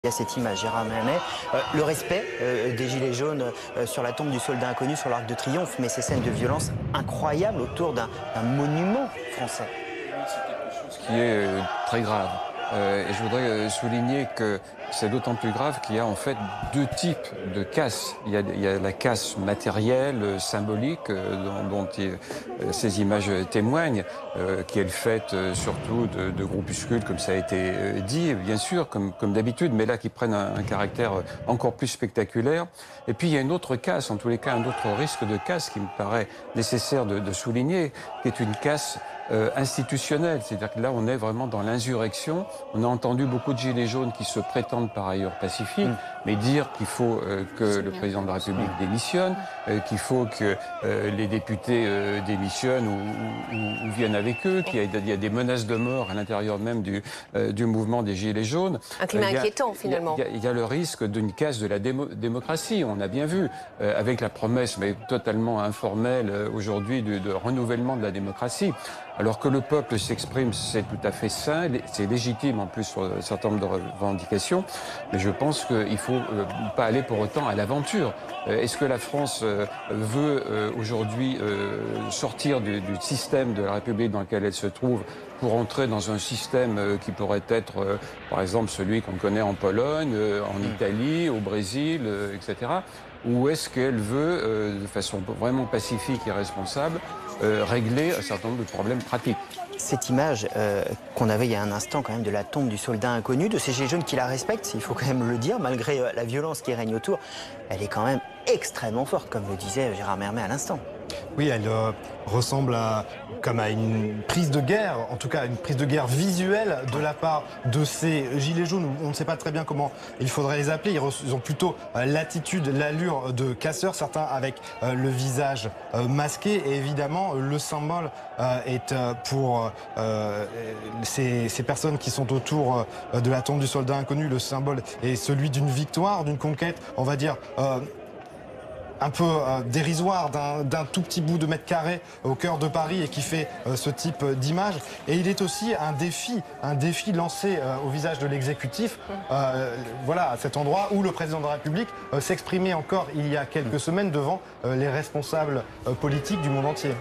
Il y a cette image, Gérard Manet, le respect des Gilets jaunes sur la tombe du soldat inconnu sur l'Arc de Triomphe, mais ces scènes de violence incroyables autour d'un monument français. C'est quelque chose qui est très grave. Et je voudrais souligner que c'est d'autant plus grave qu'il y a en fait deux types de casse. Il y a la casse matérielle, symbolique, dont ces images témoignent, qui est le fait surtout de groupuscules, comme ça a été dit, bien sûr, comme d'habitude, mais là qui prennent un caractère encore plus spectaculaire. Et puis il y a une autre casse, en tous les cas un autre risque de casse qui me paraît nécessaire de souligner, qui est une casse institutionnelle. C'est-à-dire que là, on est vraiment dans l'insurrection. On a entendu beaucoup de gilets jaunes qui se prétendent par ailleurs pacifiques, mais dire qu'il faut que le président de la République démissionne, qu'il faut que les députés démissionnent ou viennent avec eux, qu'il y a des menaces de mort à l'intérieur même du mouvement des gilets jaunes. Un climat inquiétant, finalement. Il y a le risque d'une casse de la démocratie. On a bien vu, avec la promesse, mais totalement informelle aujourd'hui, de renouvellement de la démocratie. Alors que le peuple s'exprime, c'est tout à fait sain, c'est légitime en plus sur un certain nombre de revendications, mais je pense qu'il ne faut pas aller pour autant à l'aventure. Est-ce que la France veut aujourd'hui sortir du système de la République dans lequel elle se trouve pour entrer dans un système qui pourrait être, par exemple, celui qu'on connaît en Pologne, en Italie, au Brésil, etc. Ou est-ce qu'elle veut, de façon vraiment pacifique et responsable, régler un certain nombre de problèmes pratiques? Cette image qu'on avait il y a un instant quand même de la tombe du soldat inconnu, de ces gilets jaunes qui la respectent, il faut quand même le dire, malgré la violence qui règne autour, elle est quand même extrêmement forte, comme le disait Gérard Manet à l'instant. Oui, elle ressemble comme à une prise de guerre, en tout cas une prise de guerre visuelle de la part de ces gilets jaunes. On ne sait pas très bien comment il faudrait les appeler. Ils ont plutôt l'attitude, l'allure de casseurs, certains avec le visage masqué. Et évidemment, le symbole est pour ces personnes qui sont autour de la tombe du soldat inconnu, le symbole est celui d'une victoire, d'une conquête, on va dire un peu dérisoire d'un tout petit bout de mètre carré au cœur de Paris et qui fait ce type d'image. Et il est aussi un défi lancé au visage de l'exécutif, voilà, à cet endroit où le président de la République s'exprimait encore il y a quelques semaines devant les responsables politiques du monde entier.